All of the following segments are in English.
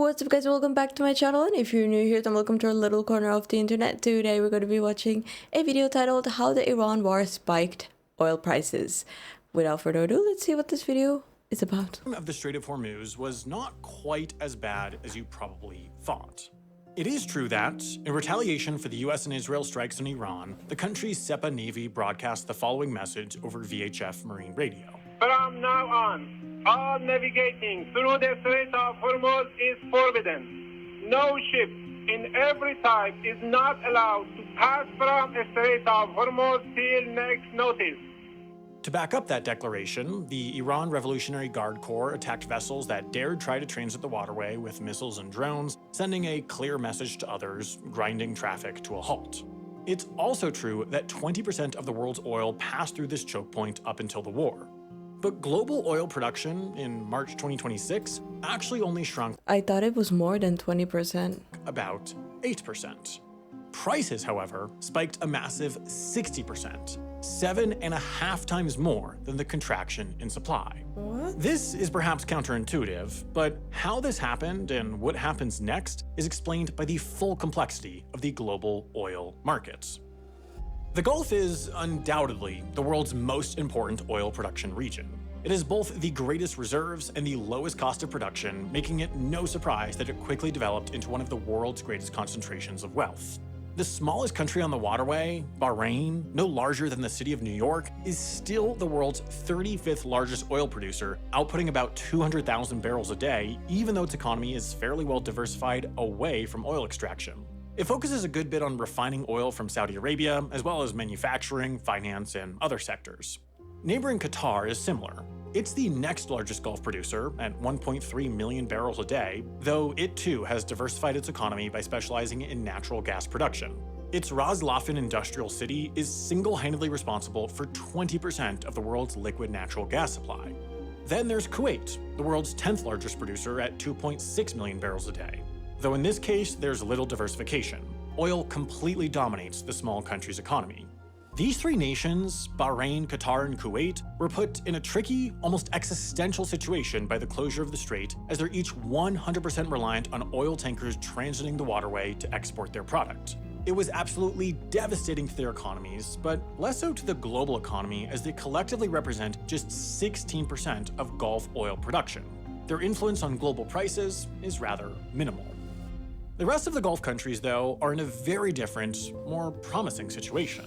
what's up guys, welcome back to my channel, and if you're new here then welcome to our little corner of the internet. Today we're going to be watching a video titled How the Iran War Spiked Oil Prices. Without further ado, let's see what this video is about. Of the Strait of Hormuz was not quite as bad as you probably thought. It is true that, in retaliation for the US and Israel strikes on Iran, the country's SEPA Navy broadcast the following message over VHF marine radio. From now on, all navigating through the Strait of Hormuz is forbidden. No ship in every type is not allowed to pass from the Strait of Hormuz till next notice. To back up that declaration, the Iran Revolutionary Guard Corps attacked vessels that dared try to transit the waterway with missiles and drones, sending a clear message to others, grinding traffic to a halt. It's also true that 20% of the world's oil passed through this choke point up until the war. But global oil production in March 2026 actually only shrunk I thought it was more than 20%. about 8%. Prices, however, spiked a massive 60%, 7.5 times more than the contraction in supply. What? This is perhaps counterintuitive, but how this happened and what happens next is explained by the full complexity of the global oil markets. The Gulf is undoubtedly the world's most important oil production region. It has both the greatest reserves and the lowest cost of production, making it no surprise that it quickly developed into one of the world's greatest concentrations of wealth. The smallest country on the waterway, Bahrain, no larger than the city of New York, is still the world's 35th largest oil producer, outputting about 200,000 barrels a day, even though its economy is fairly well diversified away from oil extraction. It focuses a good bit on refining oil from Saudi Arabia, as well as manufacturing, finance, and other sectors. Neighboring Qatar is similar. It's the next largest Gulf producer at 1.3 million barrels a day, though it too has diversified its economy by specializing in natural gas production. Its Ras Laffan industrial city is single-handedly responsible for 20% of the world's liquid natural gas supply. Then there's Kuwait, the world's 10th largest producer at 2.6 million barrels a day. Though in this case, there's little diversification. Oil completely dominates the small country's economy. These three nations, Bahrain, Qatar, and Kuwait, were put in a tricky, almost existential situation by the closure of the strait, as they're each 100% reliant on oil tankers transiting the waterway to export their product. It was absolutely devastating to their economies, but less so to the global economy, as they collectively represent just 16% of Gulf oil production. Their influence on global prices is rather minimal. The rest of the Gulf countries, though, are in a very different, more promising situation.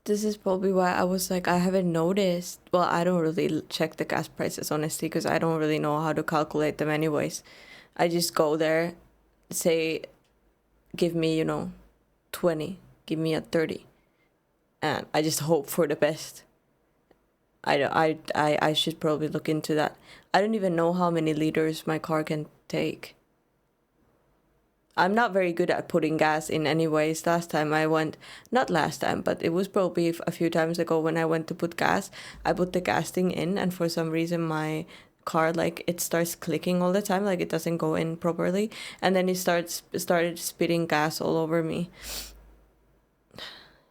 This is probably why I was like, I haven't noticed. Well, I don't really check the gas prices, honestly, because I don't really know how to calculate them anyways. I just go there, say, give me, 20, give me a 30. And I just hope for the best. I should probably look into that. I don't even know how many liters my car can take. I'm not very good at putting gas in anyways. Last time I went, not last time, but it was probably a few times ago when I went to put gas, I put the gas thing in, and for some reason my car, it starts clicking all the time, it doesn't go in properly, and then it started spitting gas all over me.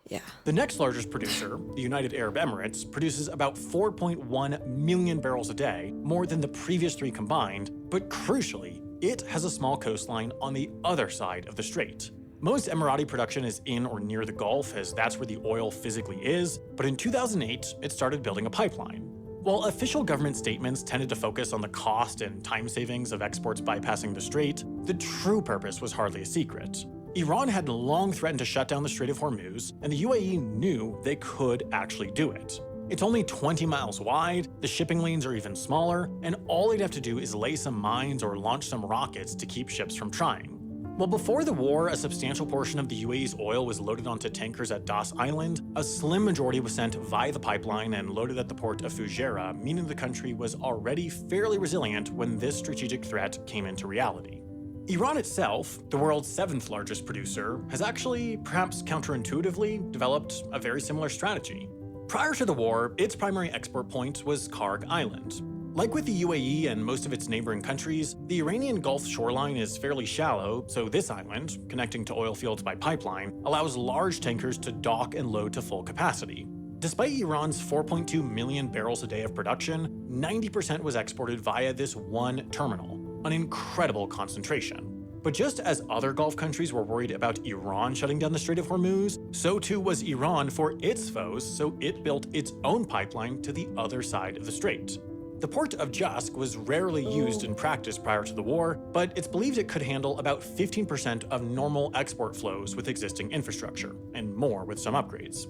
Yeah. The next largest producer, the United Arab Emirates, produces about 4.1 million barrels a day, more than the previous three combined, but crucially, it has a small coastline on the other side of the strait. Most Emirati production is in or near the Gulf, as that's where the oil physically is, but in 2008, it started building a pipeline. While official government statements tended to focus on the cost and time savings of exports bypassing the strait, the true purpose was hardly a secret. Iran had long threatened to shut down the Strait of Hormuz, and the UAE knew they could actually do it. It's only 20 miles wide, the shipping lanes are even smaller, and all they'd have to do is lay some mines or launch some rockets to keep ships from trying. Well, before the war, a substantial portion of the UAE's oil was loaded onto tankers at Das Island. A slim majority was sent via the pipeline and loaded at the port of Fujairah, meaning the country was already fairly resilient when this strategic threat came into reality. Iran itself, the world's 7th largest producer, has actually, perhaps counterintuitively, developed a very similar strategy. Prior to the war, its primary export point was Karg Island. Like with the UAE and most of its neighboring countries, the Iranian Gulf shoreline is fairly shallow, so this island, connecting to oil fields by pipeline, allows large tankers to dock and load to full capacity. Despite Iran's 4.2 million barrels a day of production, 90% was exported via this one terminal. an incredible concentration. But just as other Gulf countries were worried about Iran shutting down the Strait of Hormuz, so too was Iran for its foes, so it built its own pipeline to the other side of the strait. The port of Jusk was rarely used in practice prior to the war, but it's believed it could handle about 15% of normal export flows with existing infrastructure, and more with some upgrades.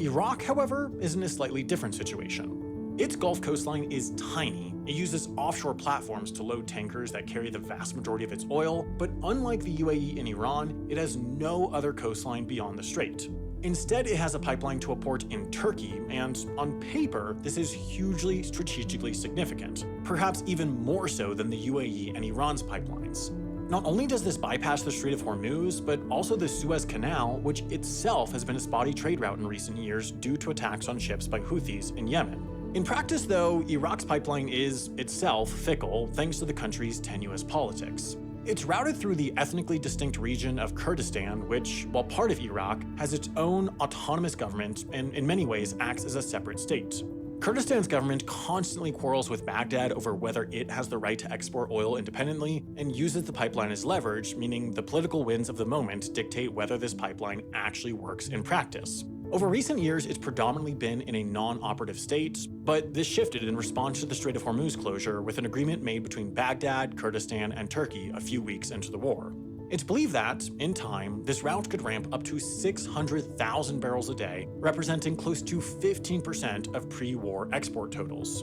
Iraq, however, is in a slightly different situation. Its Gulf coastline is tiny. It uses offshore platforms to load tankers that carry the vast majority of its oil, but unlike the UAE and Iran, it has no other coastline beyond the strait. Instead, it has a pipeline to a port in Turkey, and on paper, this is hugely strategically significant, perhaps even more so than the UAE and Iran's pipelines. Not only does this bypass the Strait of Hormuz, but also the Suez Canal, which itself has been a spotty trade route in recent years due to attacks on ships by Houthis in Yemen. In practice, though, Iraq's pipeline is itself fickle thanks to the country's tenuous politics. It's routed through the ethnically distinct region of Kurdistan, which, while part of Iraq, has its own autonomous government and in many ways acts as a separate state. Kurdistan's government constantly quarrels with Baghdad over whether it has the right to export oil independently and uses the pipeline as leverage, meaning the political winds of the moment dictate whether this pipeline actually works in practice. Over recent years, it's predominantly been in a non-operative state, but this shifted in response to the Strait of Hormuz closure with an agreement made between Baghdad, Kurdistan, and Turkey a few weeks into the war. It's believed that, in time, this route could ramp up to 600,000 barrels a day, representing close to 15% of pre-war export totals.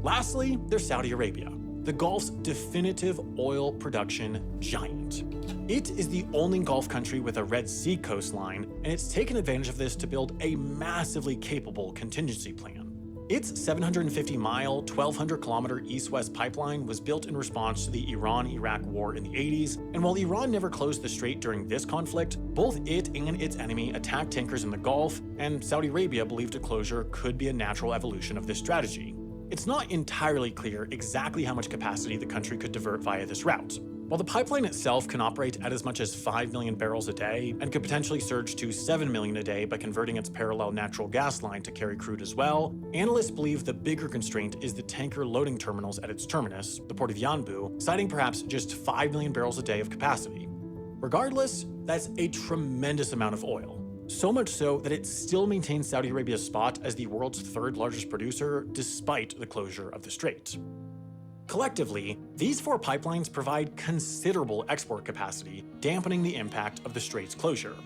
Lastly, there's Saudi Arabia, the Gulf's definitive oil production giant. It is the only Gulf country with a Red Sea coastline, and it's taken advantage of this to build a massively capable contingency plan. Its 750-mile, 1,200-kilometer east-west pipeline was built in response to the Iran-Iraq war in the 80s, and while Iran never closed the strait during this conflict, both it and its enemy attacked tankers in the Gulf, and Saudi Arabia believed a closure could be a natural evolution of this strategy. It's not entirely clear exactly how much capacity the country could divert via this route. While the pipeline itself can operate at as much as 5 million barrels a day and could potentially surge to 7 million a day by converting its parallel natural gas line to carry crude as well, analysts believe the bigger constraint is the tanker loading terminals at its terminus, the port of Yanbu, citing perhaps just 5 million barrels a day of capacity. Regardless, that's a tremendous amount of oil. So much so that it still maintains Saudi Arabia's spot as the world's third largest producer despite the closure of the strait. Collectively, these four pipelines provide considerable export capacity, dampening the impact of the strait's closure.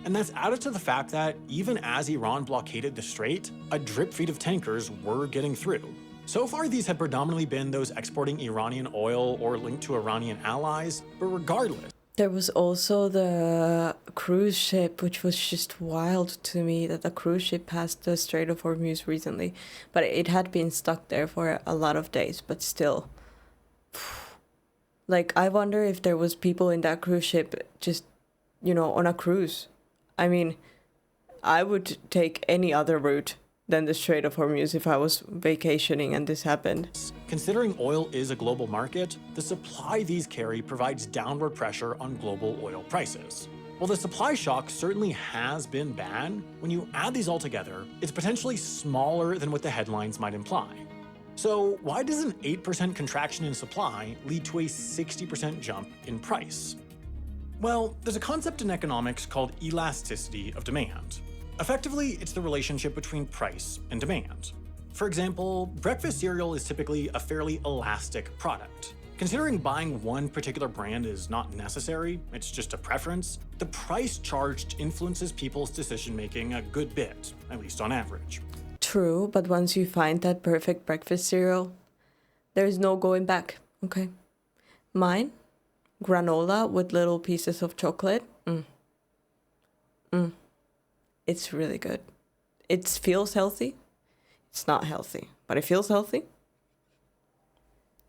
And that's added to the fact that even as Iran blockaded the strait, a drip feed of tankers were getting through. So far, these have predominantly been those exporting Iranian oil or linked to Iranian allies, but regardless. There was also the cruise ship, which was just wild to me that the cruise ship passed the Strait of Hormuz recently. But it had been stuck there for a lot of days, but still. Like, I wonder if there was people in that cruise ship just, on a cruise. I mean, I would take any other route than the Strait of Hormuz if I was vacationing and this happened. Considering oil is a global market, the supply these carry provides downward pressure on global oil prices. While the supply shock certainly has been bad, when you add these all together, it's potentially smaller than what the headlines might imply. So why does an 8% contraction in supply lead to a 60% jump in price? Well, there's a concept in economics called elasticity of demand. Effectively, it's the relationship between price and demand. For example, breakfast cereal is typically a fairly elastic product. Considering buying one particular brand is not necessary, it's just a preference, the price charged influences people's decision-making a good bit, at least on average. True, but once you find that perfect breakfast cereal, there's no going back, okay? Mine, granola with little pieces of chocolate. It's really good. It feels healthy. It's not healthy, but it feels healthy.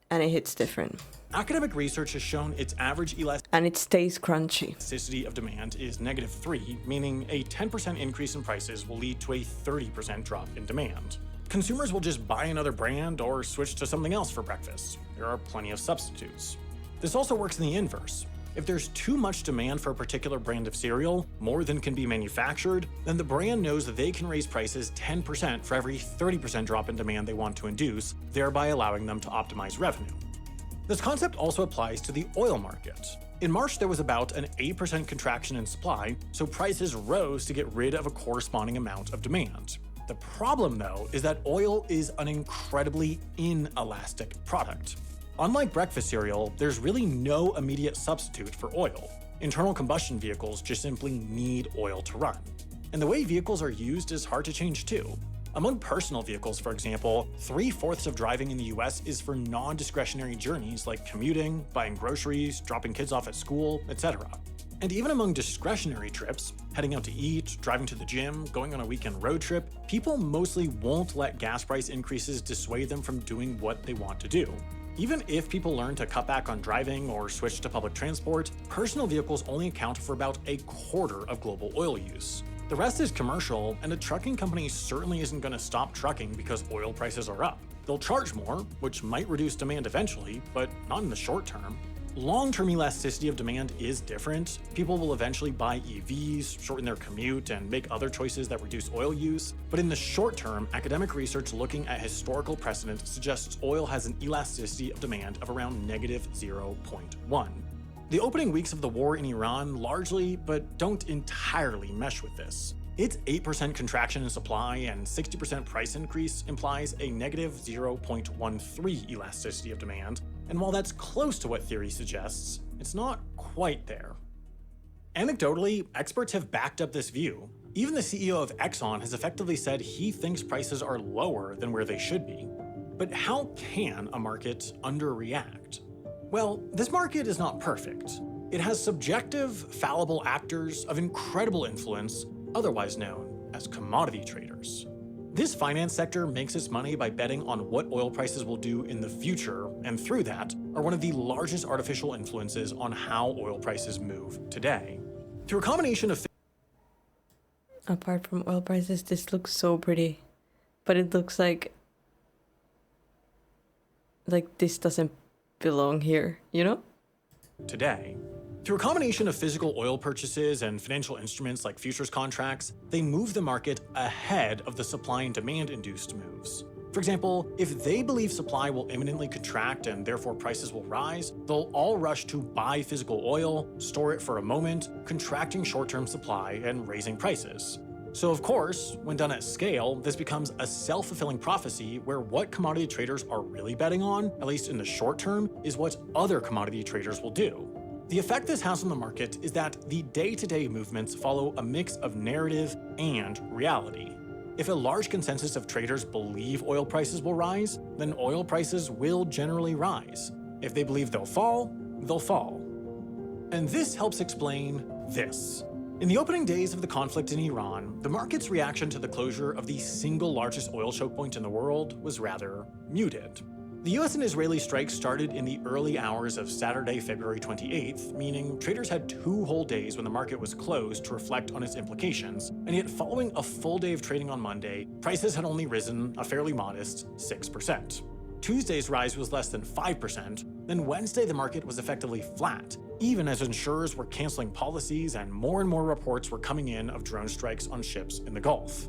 And it hits different. Academic research has shown its average and it stays crunchy. Elasticity of demand is -3, meaning a 10% increase in prices will lead to a 30% drop in demand. Consumers will just buy another brand or switch to something else for breakfast. There are plenty of substitutes. This also works in the inverse. If there's too much demand for a particular brand of cereal, more than can be manufactured, then the brand knows that they can raise prices 10% for every 30% drop in demand they want to induce, thereby allowing them to optimize revenue. This concept also applies to the oil market. In March, there was about an 8% contraction in supply, so prices rose to get rid of a corresponding amount of demand. The problem, though, is that oil is an incredibly inelastic product. Unlike breakfast cereal, there's really no immediate substitute for oil. Internal combustion vehicles just simply need oil to run. And the way vehicles are used is hard to change too. Among personal vehicles, for example, 3/4 of driving in the US is for non-discretionary journeys like commuting, buying groceries, dropping kids off at school, etc. And even among discretionary trips, heading out to eat, driving to the gym, going on a weekend road trip, people mostly won't let gas price increases dissuade them from doing what they want to do. Even if people learn to cut back on driving or switch to public transport, personal vehicles only account for about 1/4 of global oil use. The rest is commercial, and a trucking company certainly isn't going to stop trucking because oil prices are up. They'll charge more, which might reduce demand eventually, but not in the short term. Long-term elasticity of demand is different. People will eventually buy EVs, shorten their commute, and make other choices that reduce oil use. But in the short term, academic research looking at historical precedent suggests oil has an elasticity of demand of around -0.1. The opening weeks of the war in Iran largely, but don't entirely mesh with this. Its 8% contraction in supply and 60% price increase implies a -0.13 elasticity of demand, and while that's close to what theory suggests, it's not quite there. Anecdotally, experts have backed up this view. Even the CEO of Exxon has effectively said he thinks prices are lower than where they should be. But how can a market underreact? Well, this market is not perfect. It has subjective, fallible actors of incredible influence, otherwise known as commodity traders. This finance sector makes its money by betting on what oil prices will do in the future, and through that, are one of the largest artificial influences on how oil prices move today. Through a combination of Apart from oil prices, this looks so pretty. But it looks like this doesn't belong here, you know? today. Through a combination of physical oil purchases and financial instruments like futures contracts, they move the market ahead of the supply and demand induced moves. For example, if they believe supply will imminently contract and therefore prices will rise, they'll all rush to buy physical oil, store it for a moment, contracting short-term supply and raising prices. So of course, when done at scale, this becomes a self-fulfilling prophecy where what commodity traders are really betting on, at least in the short term, is what other commodity traders will do. The effect this has on the market is that the day-to-day movements follow a mix of narrative and reality. If a large consensus of traders believe oil prices will rise, then oil prices will generally rise. If they believe they'll fall, they'll fall. And this helps explain this. In the opening days of the conflict in Iran, the market's reaction to the closure of the single largest oil choke point in the world was rather muted. The US and Israeli strikes started in the early hours of Saturday, February 28th, meaning traders had 2 whole days when the market was closed to reflect on its implications, and yet following a full day of trading on Monday, prices had only risen a fairly modest 6%. Tuesday's rise was less than 5%, then Wednesday the market was effectively flat, even as insurers were canceling policies and more reports were coming in of drone strikes on ships in the Gulf.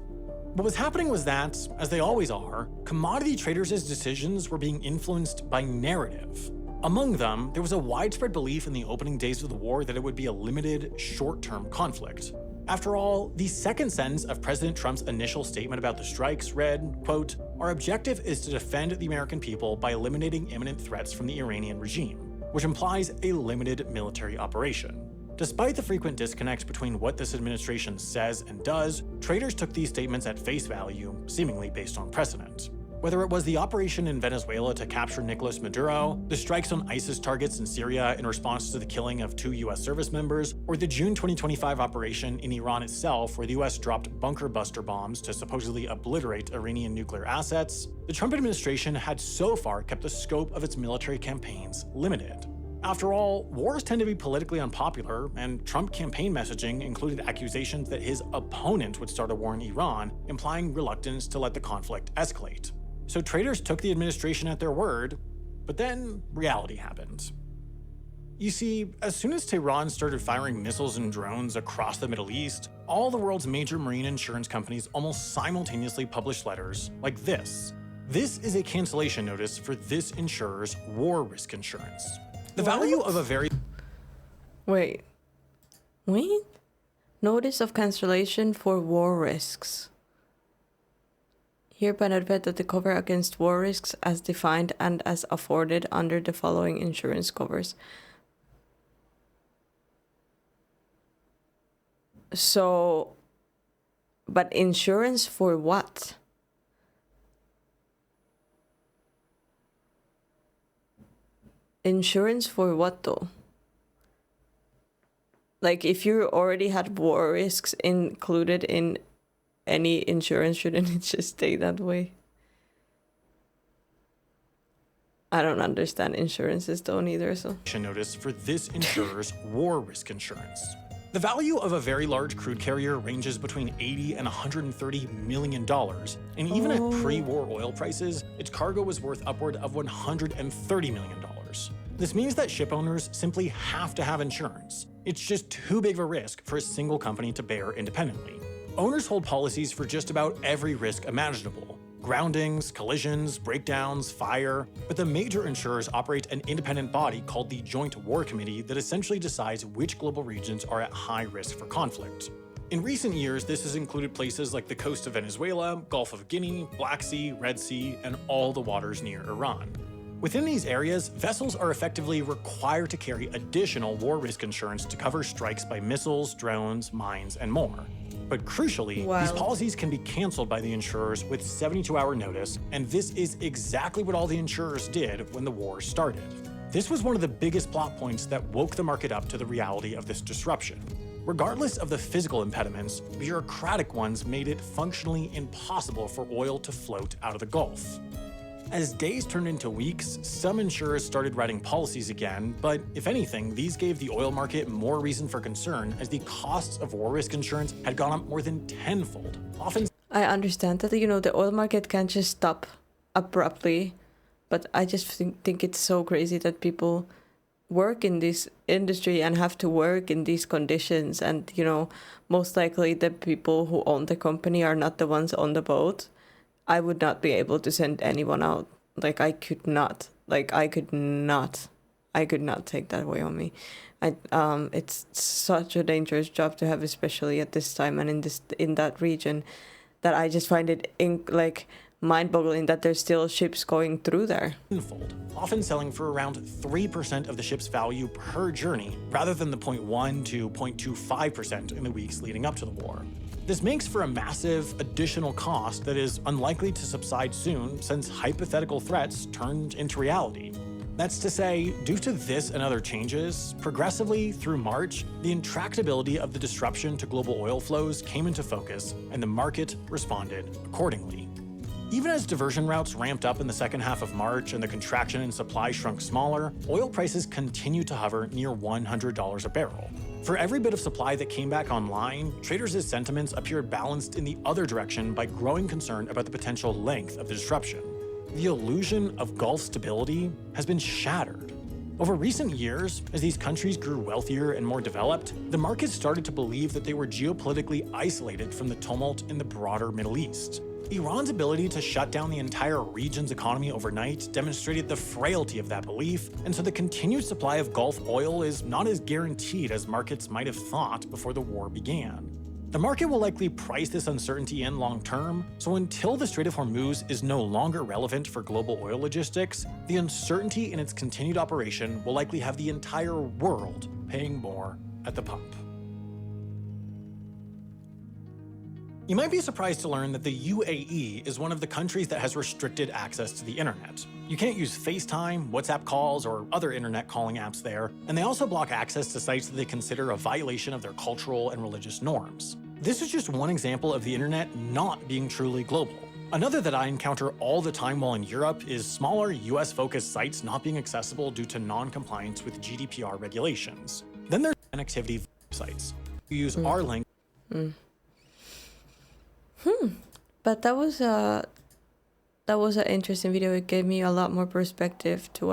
What was happening was that, as they always are, commodity traders' decisions were being influenced by narrative. Among them, there was a widespread belief in the opening days of the war that it would be a limited, short-term conflict. After all, the second sentence of President Trump's initial statement about the strikes read, quote, "Our objective is to defend the American people by eliminating imminent threats from the Iranian regime," which implies a limited military operation. Despite the frequent disconnect between what this administration says and does, traders took these statements at face value, seemingly based on precedent. Whether it was the operation in Venezuela to capture Nicolas Maduro, the strikes on ISIS targets in Syria in response to the killing of 2 US service members, or the June 2025 operation in Iran itself where the US dropped bunker buster bombs to supposedly obliterate Iranian nuclear assets, the Trump administration had so far kept the scope of its military campaigns limited. After all, wars tend to be politically unpopular, and Trump campaign messaging included accusations that his opponent would start a war in Iran, implying reluctance to let the conflict escalate. So traders took the administration at their word, but then reality happened. You see, as soon as Tehran started firing missiles and drones across the Middle East, all the world's major marine insurance companies almost simultaneously published letters like this. This is a cancellation notice for this insurer's war risk insurance. The value of a very... Wait. Notice of cancellation for war risks. Hereby notified that the cover against war risks as defined and as afforded under the following insurance covers. So, but insurance for what? Insurance for what though? Like if you already had war risks included in any insurance, shouldn't it just stay that way? I don't understand insurances though neither, so. Notice for this insurer's war risk insurance. The value of a very large crude carrier ranges between $80 and $130 million, and even at pre-war oil prices, its cargo was worth upward of $130 million. This means that ship owners simply have to have insurance. It's just too big of a risk for a single company to bear independently. Owners hold policies for just about every risk imaginable: groundings, collisions, breakdowns, fire, but the major insurers operate an independent body called the Joint War Committee that essentially decides which global regions are at high risk for conflict. In recent years, this has included places like the coast of Venezuela, Gulf of Guinea, Black Sea, Red Sea, and all the waters near Iran. Within these areas, vessels are effectively required to carry additional war risk insurance to cover strikes by missiles, drones, mines, and more. But crucially, these policies can be canceled by the insurers with 72-hour notice, and this is exactly what all the insurers did when the war started. This was one of the biggest plot points that woke the market up to the reality of this disruption. Regardless of the physical impediments, bureaucratic ones made it functionally impossible for oil to float out of the Gulf. As days turned into weeks, some insurers started writing policies again, but if anything, these gave the oil market more reason for concern as the costs of war risk insurance had gone up more than tenfold. Often, I understand that, the oil market can't just stop abruptly, but I just think it's so crazy that people work in this industry and have to work in these conditions, and, most likely the people who own the company are not the ones on the boat. I would not be able to send anyone out. I could not take that away on me. It's such a dangerous job to have, especially at this time and in that region, that I just find it mind-boggling that there's still ships going through there. Often selling for around 3% of the ship's value per journey, rather than the 0.1 to 0.25% in the weeks leading up to the war. This makes for a massive additional cost that is unlikely to subside soon, since hypothetical threats turned into reality. That's to say, due to this and other changes, progressively through March, the intractability of the disruption to global oil flows came into focus, and the market responded accordingly. Even as diversion routes ramped up in the second half of March and the contraction in supply shrunk smaller, oil prices continued to hover near $100 a barrel. For every bit of supply that came back online, traders' sentiments appeared balanced in the other direction by growing concern about the potential length of the disruption. The illusion of Gulf stability has been shattered. Over recent years, as these countries grew wealthier and more developed, the market started to believe that they were geopolitically isolated from the tumult in the broader Middle East. Iran's ability to shut down the entire region's economy overnight demonstrated the frailty of that belief, and so the continued supply of Gulf oil is not as guaranteed as markets might have thought before the war began. The market will likely price this uncertainty in long term, so until the Strait of Hormuz is no longer relevant for global oil logistics, the uncertainty in its continued operation will likely have the entire world paying more at the pump. You might be surprised to learn that the UAE is one of the countries that has restricted access to the internet. You can't use FaceTime, WhatsApp calls, or other internet calling apps there, and they also block access to sites that they consider a violation of their cultural and religious norms. This is just one example of the internet not being truly global. Another that I encounter all the time while in Europe is smaller US-focused sites not being accessible due to non-compliance with GDPR regulations. Then there's connectivity sites who use our language. But that was an interesting video. It gave me a lot more perspective to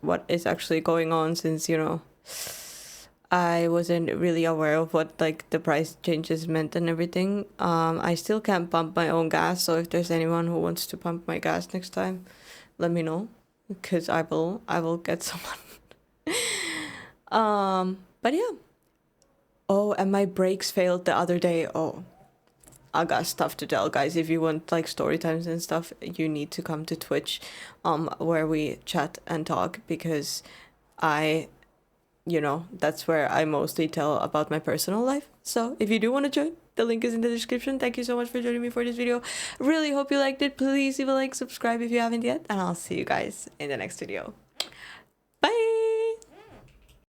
what is actually going on, since I wasn't really aware of what like the price changes meant and everything. I still can't pump my own gas, so if there's anyone who wants to pump my gas next time, let me know, because I will get someone. But yeah. Oh, and my brakes failed the other day. Oh, I got stuff to tell, guys. If you want like story times and stuff, you need to come to Twitch, where we chat and talk, because I, that's where I mostly tell about my personal life. So if you do want to join, the link is in the description. Thank you so much for joining me for this video. Really hope you liked it. Please leave a like, subscribe if you haven't yet, and I'll see you guys in the next video. Bye!